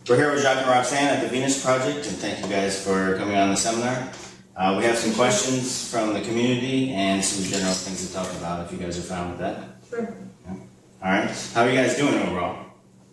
We're here with Jacques and Roxanne at the Venus Project, and thank you guys for coming on the seminar. We have some questions from the community and some general things to talk about, if you guys are fine with that. Sure. Yeah. All right. How are you guys doing overall?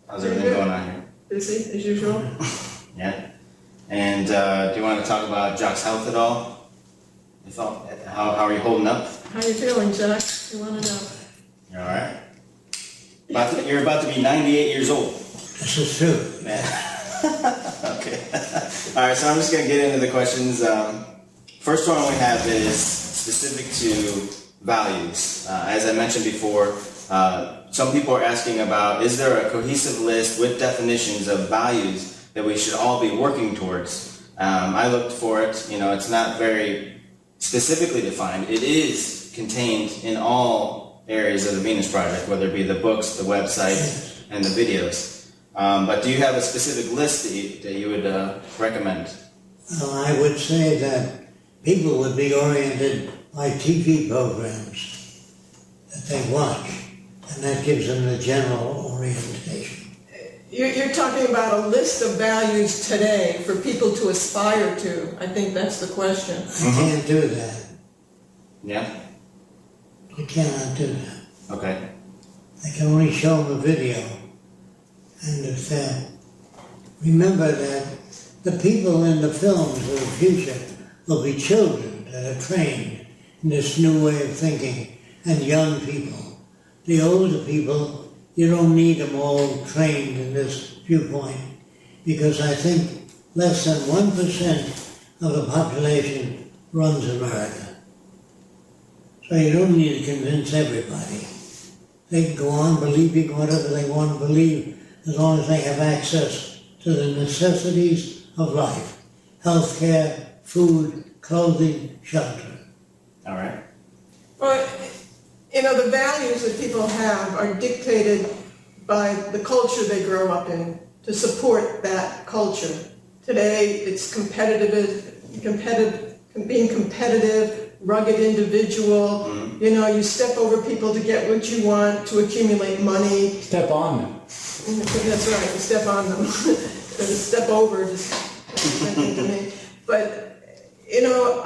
How's everything going on here? Busy, as usual. Yeah. And do you want to talk about Jacques' health at all? How are you holding up? How you feeling, Jack? You want to know? You're all right? You're about to be 98 years old. This is true. Yeah. Okay. All right, so I'm just going to get into the questions. First one we have is specific to values. As I mentioned before, some people are asking about, is there a cohesive list with definitions of values that we should all be working towards? I looked for it. You know, it's not very specifically defined. It is contained in all areas of the Venus Project, whether it be the books, the website, and the videos. But do you have a specific list that you would recommend? I would say that people would be oriented by TV programs that they watch, and that gives them the general orientation. You're talking about a list of values today for people to aspire to. I think that's the question. I can't do that. Yeah? You cannot do that. Okay. I can only show them a video. And if remember that the people in the films of the future will be children that are trained in this new way of thinking, and young people. The older people, you don't need them all trained in this viewpoint, because I think less than 1% of the population runs America. So you don't need to convince everybody. They can go on believing whatever they want to believe, as long as they have access to the necessities of life: health care, food, clothing, shelter. All right. Well, you know, the values that people have are dictated by the culture they grow up in to support that culture. Today, it's being competitive, rugged individual. You know, you step over people to get what you want, to accumulate money. Step on them. That's right, you step on them. Step over, just thinking to me. But, you know,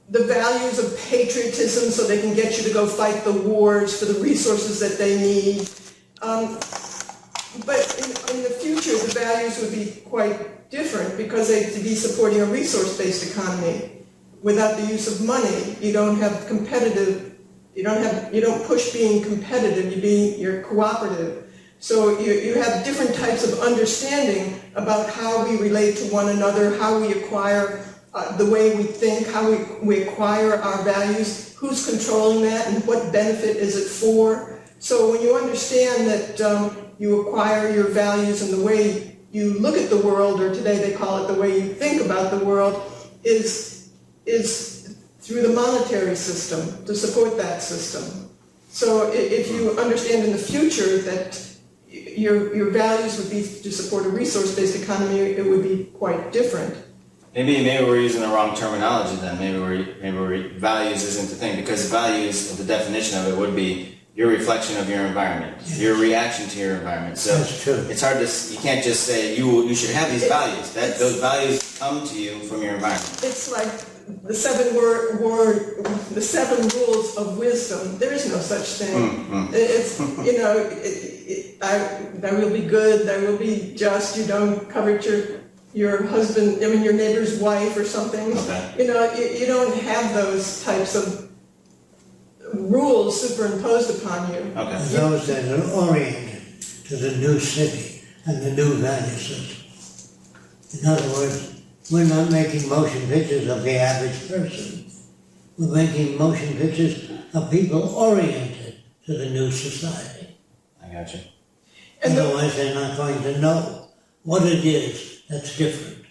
the values of patriotism, so they can get you to go fight the wars for the resources that they need. But in the future, the values would be quite different, because they'd be supporting a resource-based economy. Without the use of money, you don't have competitive, you don't push being competitive, you're cooperative. So you have different types of understanding about how we relate to one another, how we acquire the way we think, how we acquire our values, who's controlling that, and what benefit is it for. So when you understand that you acquire your values and the way you look at the world, or today they call it the way you think about the world, is through the monetary system, to support that system. So if you understand in the future that your values would be to support a resource-based economy, it would be quite different. Maybe we're using the wrong terminology then. Maybe values isn't the thing, because values, the definition of it would be your reflection of your environment, your reaction to your environment. So That's true. it's hard to, you can't just say you should have these values. Those values come to you from your environment. It's like the seven rules of wisdom. There is no such thing. It's, you know, thou will be good, thou will be just, you don't covet your husband, your neighbor's wife or something. Okay. You know, you don't have those types of rules superimposed upon you. Okay. Those that are oriented to the new city and the new value system. In other words, we're not making motion pictures of the average person. We're making motion pictures of people oriented to the new society. I got you. Otherwise, they're not going to know what it is that's different.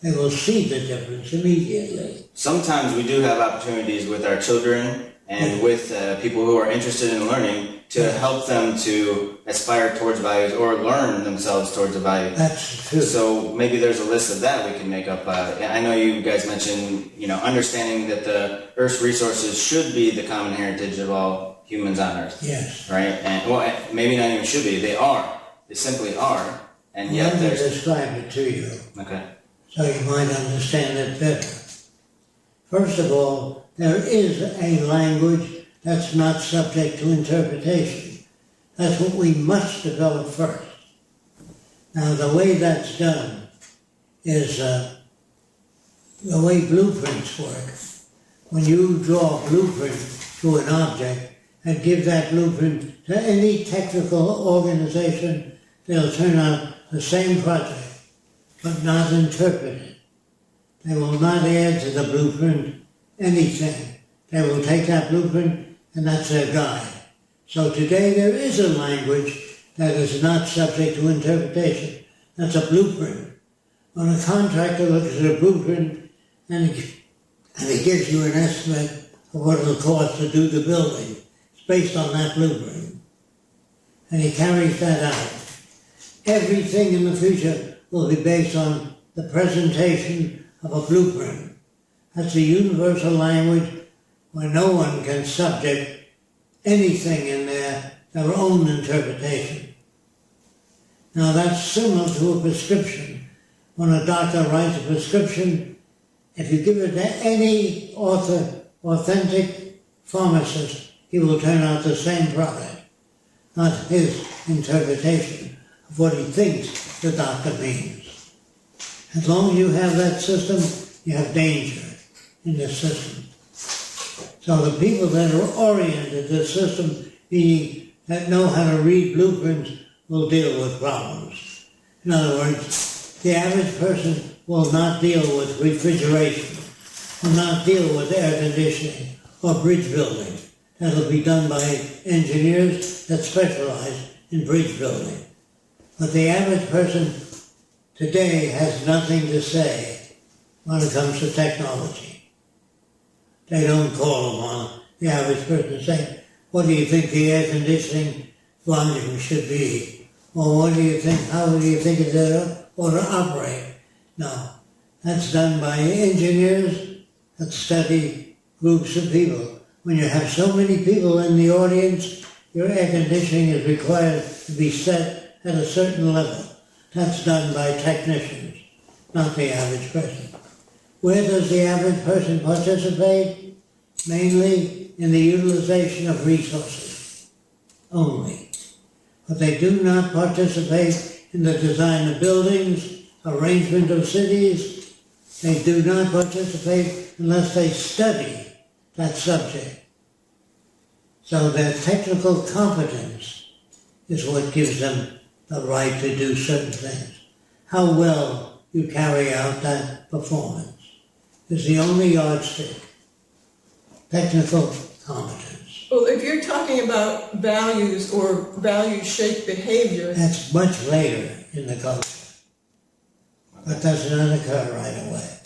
They will see the difference immediately. Sometimes we do have opportunities with our children and with people who are interested in learning to help them to aspire towards values or learn themselves towards a value. That's true. So maybe there's a list of that we can make up. I know you guys mentioned, understanding that the Earth's resources should be the common heritage of all humans on Earth. Yes. Right? And well, maybe not even should be. They are. They simply are. and yet Let me there's... describe it to you, Okay. so you might understand it better. First of all, there is a language that's not subject to interpretation. That's what we must develop first. Now, the way that's done is the way blueprints work. When you draw a blueprint to an object and give that blueprint to any technical organization, they'll turn out the same project, but not interpret it. They will not add to the blueprint anything. They will take that blueprint and that's their guide. So today there is a language that is not subject to interpretation. That's a blueprint. When a contractor looks at a blueprint and he gives you an estimate of what it'll cost to do the building, it's based on that blueprint. And he carries that out. Everything in the future will be based on the presentation of a blueprint. That's a universal language where no one can subject anything in their own interpretation. Now that's similar to a prescription. When a doctor writes a prescription, if you give it to any authentic pharmacist, he will turn out the same product, not his interpretation of what he thinks the doctor means. As long as you have that system, you have danger in the system. So the people that are oriented to the system, meaning that know how to read blueprints, will deal with problems. In other words, the average person will not deal with refrigeration, will not deal with air conditioning or bridge building. That'll be done by engineers that specialize in bridge building. But the average person today has nothing to say when it comes to technology. They don't call upon the average person to say, what do you think the air conditioning volume should be? Or what do you think, how do you think it ought to operate? No, that's done by engineers that study groups of people. When you have so many people in the audience, your air conditioning is required to be set at a certain level. That's done by technicians, not the average person. Where does the average person participate? Mainly in the utilization of resources only. But they do not participate in the design of buildings, arrangement of cities. They do not participate unless they study that subject. So their technical competence is what gives them the right to do certain things. How well you carry out that performance is the only yardstick. Technical competence. Well, if you're talking about values or value-shaped behavior, That's much later in the culture. But does not occur right away.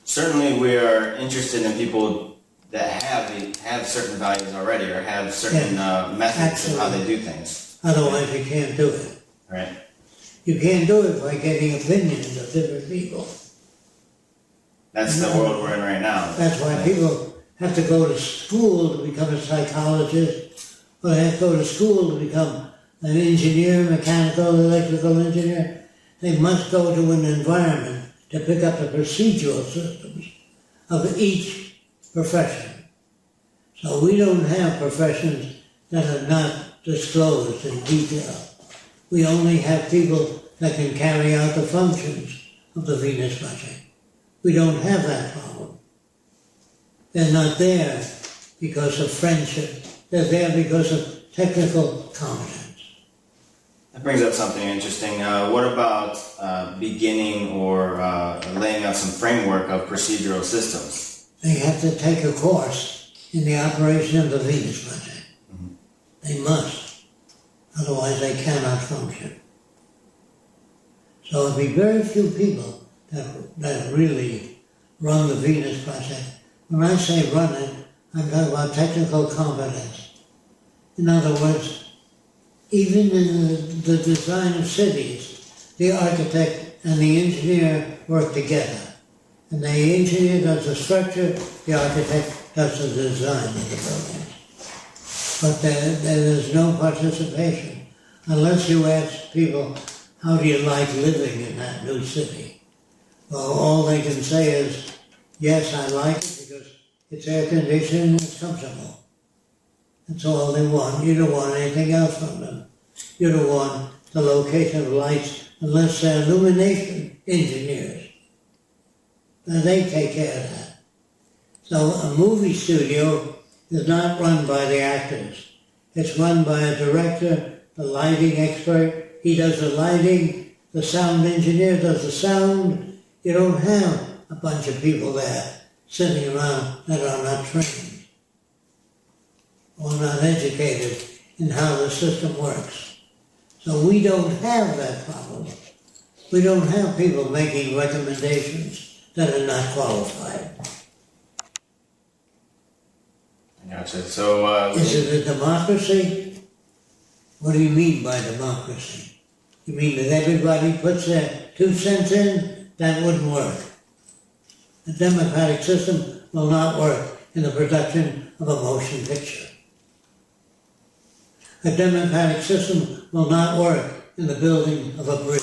Certainly we are interested in people that have certain values already or have certain methods of how they do things. Otherwise you can't do it. Right. You can't do it by getting opinions of different people. That's the world we're in right now. That's why people have to go to school to become a psychologist, or they have to go to school to become an engineer, mechanical, electrical engineer. They must go to an environment to pick up the procedural systems of each profession. So we don't have professions that are not disclosed in detail. We only have people that can carry out the functions of the Venus Project. We don't have that problem. They're not there because of friendship. They're there because of technical competence. That brings up something interesting. What about beginning or laying out some framework of procedural systems? They have to take a course in the operation of the Venus Project. Mm-hmm. They must. Otherwise they cannot function. So there'll be very few people that really run the Venus Project. When I say run it, I'm talking about technical competence. In other words, even in the design of cities, the architect and the engineer work together. And the engineer does the structure, the architect does the design of the buildings. But there is no participation unless you ask people how do you like living in that new city? Well, all they can say is, yes, I like it because it's air conditioned and it's comfortable. That's all they want. You don't want anything else from them. You don't want the location of lights unless they're illumination engineers. Now they take care of that. So a movie studio is not run by the actors. It's run by a director, the lighting expert. He does the lighting, the sound engineer does the sound. You don't have a bunch of people there sitting around that are not trained or not educated in how the system works. So we don't have that problem. We don't have people making recommendations that are not qualified. Gotcha. So, Is it a democracy? What do you mean by democracy? You mean that everybody puts their 2 cents in? That wouldn't work. A democratic system will not work in the production of a motion picture. A democratic system will not work in the building of a bridge.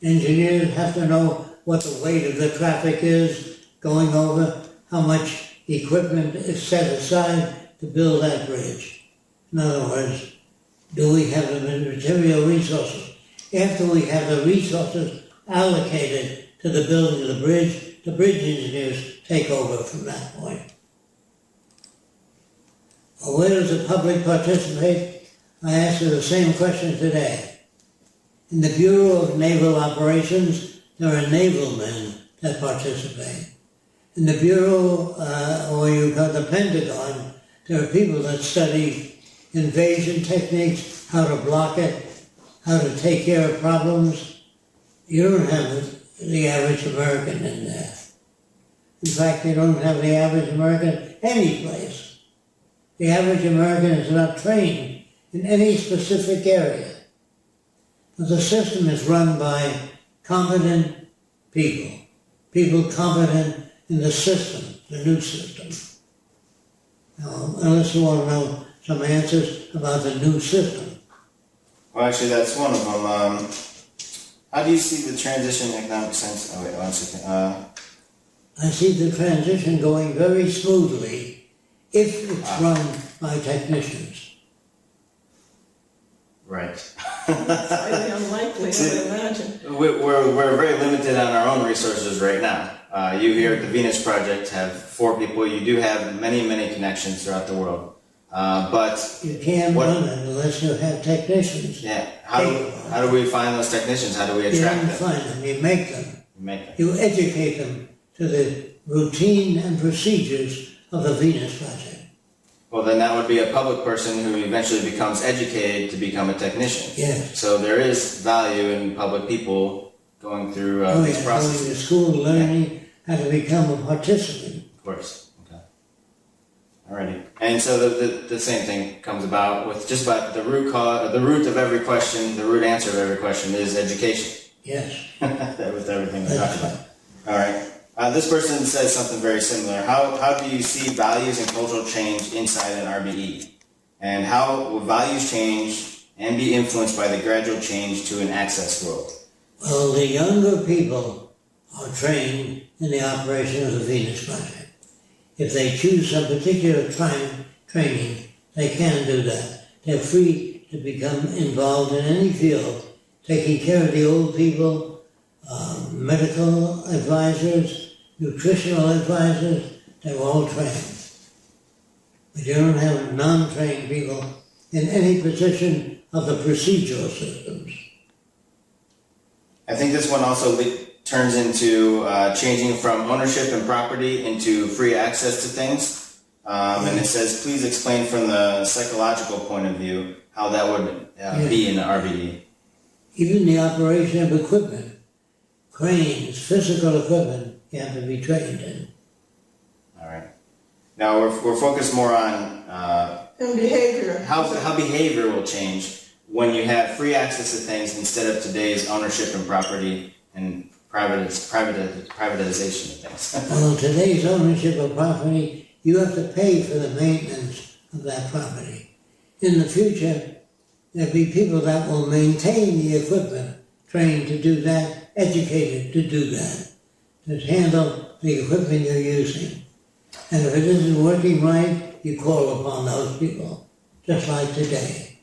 Engineers have to know what the weight of the traffic is going over, how much equipment is set aside to build that bridge. In other words, do we have the material resources? After we have the resources allocated to the building of the bridge engineers take over from that point. Well, where does the public participate? I asked you the same question today. In the Bureau of Naval Operations, there are naval men that participate. In the Bureau, or you call the Pentagon, there are people that study invasion techniques, how to block it, how to take care of problems. You don't have the average American in there. In fact, you don't have the average American any place. The average American is not trained in any specific area. But the system is run by competent people, people competent in the system, the new system. Now, unless you want to know some answers about the new system. well, actually, that's one of them. How do you see the transition in economic sense? Oh, wait, 1 second. I see the transition going very smoothly if it's run by technicians. Right. It's highly unlikely, I would imagine. We're very limited on our own resources right now. You here at the Venus Project have 4 people. You do have many, many connections throughout the world. But You can't run it unless you have technicians. yeah, how do we find those technicians? How do we You attract don't them? find them, you make them. Make them. You educate them to the routine and procedures of the Venus Project. Well, then that would be a public person who eventually becomes educated to become a technician. Yes. So there is value in public people going through Oh this yeah, process. going to school, learning how to become a participant. Of course. Okay. Alrighty. And so the same thing comes about with just about the root cause, the root of every question, the root answer of every question is education. Yes. That was everything we That's talked about. All right. This person says something very similar. How do you see values and cultural change inside an RBE? And how will values change and be influenced by the gradual change to an access world? Well, the younger people are trained in the operation of the Venus Project. If they choose some particular training, they can do that. They're free to become involved in any field, taking care of the old people, medical advisors, nutritional advisors, they're all trained. But you don't have non-trained people in any position of the procedural systems. I think this one also turns into changing from ownership and property into free access to things. And it says, please explain from the psychological point of view how that would be in the RBE. Even the operation of equipment, cranes, physical equipment, you have to be trained in. All right. Now we're focused more on And behavior. how behavior will change when you have free access to things instead of today's ownership and property and privatization of things. Well, today's ownership of property, you have to pay for the maintenance of that property. In the future, There'll be people that will maintain the equipment, trained to do that, educated to do that, to handle the equipment you're using. And if it isn't working right, you call upon those people, just like today.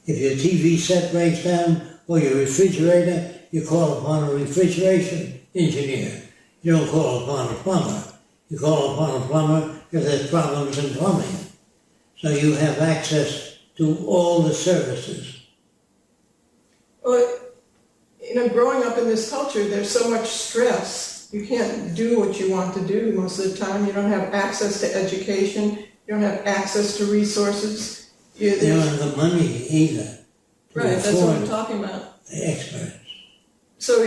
If your TV set breaks down or your refrigerator, you call upon a refrigeration engineer. You don't call upon a plumber. You call upon a plumber if there's problems in plumbing. So you have access to all the services. Well, growing up in this culture, there's so much stress. You can't do what you want to do most of the time. You don't have access to education. You don't have access to resources. You don't have the money either. Right, that's what I'm talking about. The experts. So,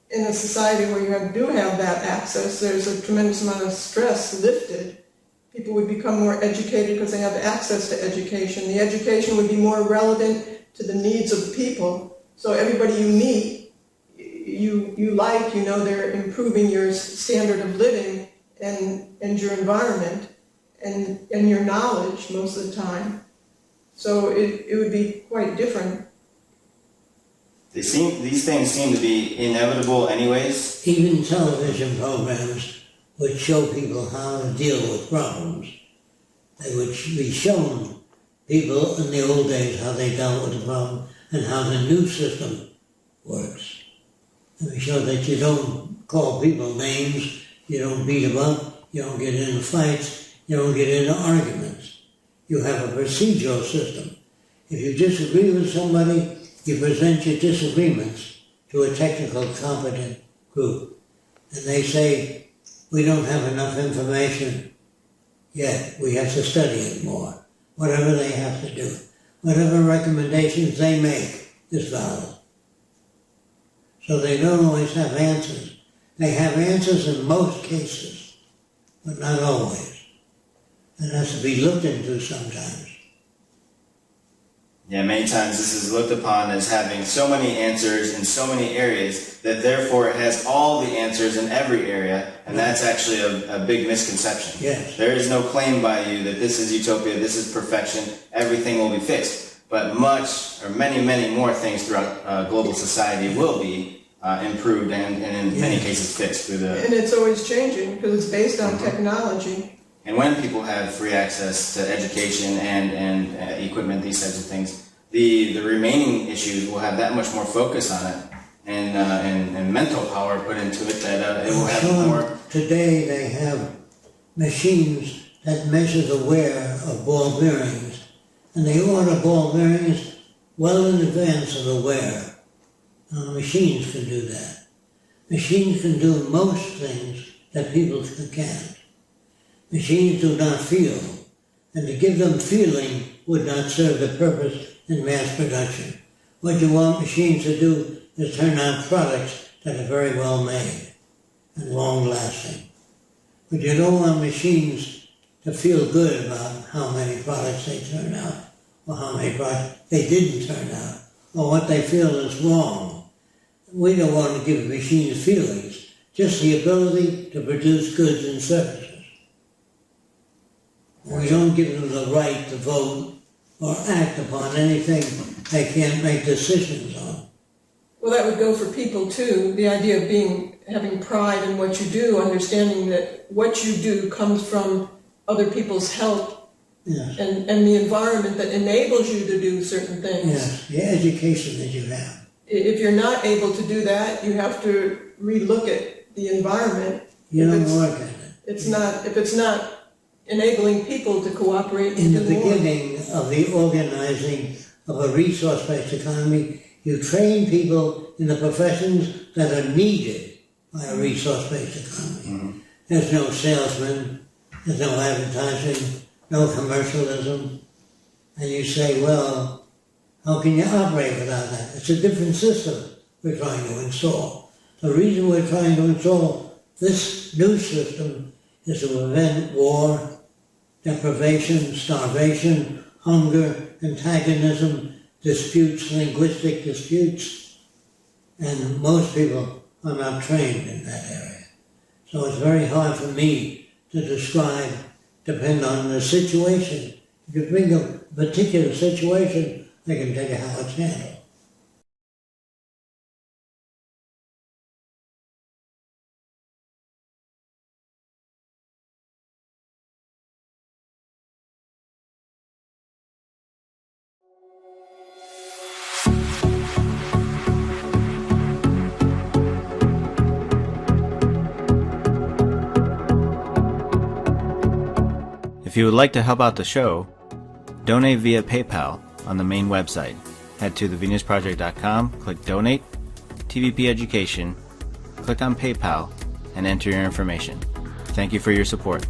in a society where you do have that access, there's a tremendous amount of stress lifted. People would become more educated because they have access to education. The education would be more relevant to the needs of the people. So everybody you meet, they're improving your standard of living and your environment and your knowledge most of the time. So it would be quite different. These things seem to be inevitable anyways. Even television programs would show people how to deal with problems. They would be shown people in the old days how they dealt with the problem and how the new system works. And we show that you don't call people names, you don't beat them up, you don't get into fights, you don't get into arguments. You have a procedural system. If you disagree with somebody, you present your disagreements to a technical competent group. And they say, we don't have enough information yet. We have to study it more. Whatever they have to do. Whatever recommendations they make is valid. So they don't always have answers. They have answers in most cases, but not always. It has to be looked into sometimes. Yeah, many times this is looked upon as having so many answers in so many areas that therefore it has all the answers in every area, and that's actually a big misconception. Yes. There is no claim by you that this is utopia, this is perfection, everything will be fixed. But many, many more things throughout global society will be improved and in many cases fixed through the... And it's always changing because it's based on technology. And when people have free access to education and equipment, these types of things, the remaining issues will have that much more focus on it and mental power put into it that it will have more... Today they have machines that measure the wear of ball bearings, and they order ball bearings well in advance of the wear. Machines can do that. Machines can do most things that people can't. Machines do not feel, and to give them feeling would not serve the purpose in mass production. What you want machines to do is turn out products that are very well made and long-lasting. But you don't want machines to feel good about how many products they turn out, or how many products they didn't turn out, or what they feel is wrong. We don't want to give machines feelings, just the ability to produce goods and services. We don't give them the right to vote or act upon anything they can't make decisions on. Well, that would go for people too. The idea of having pride in what you do, understanding that what you do comes from other people's help. Yes. And the environment that enables you to do certain things. Yes, the education that you have. If you're not able to do that, you have to relook at the environment. You don't work at it. If it's not enabling people to cooperate. In the beginning of the organizing of a resource-based economy, you train people in the professions that are needed by a resource-based economy. Mm-hmm. There's no salesman, there's no advertising, no commercialism. And you say, well, how can you operate without that? It's a different system we're trying to install. The reason we're trying to install this new system is to prevent war, deprivation, starvation, hunger, antagonism, disputes, linguistic disputes, and most people are not trained in that area. So it's very hard for me to describe, depend on the situation. If you bring particular situation, they can tell you how it's handled. If you would like to help out the show, donate via PayPal on the main website. Head to thevenusproject.com, click Donate, TVP Education, click on PayPal, and enter your information. Thank you for your support.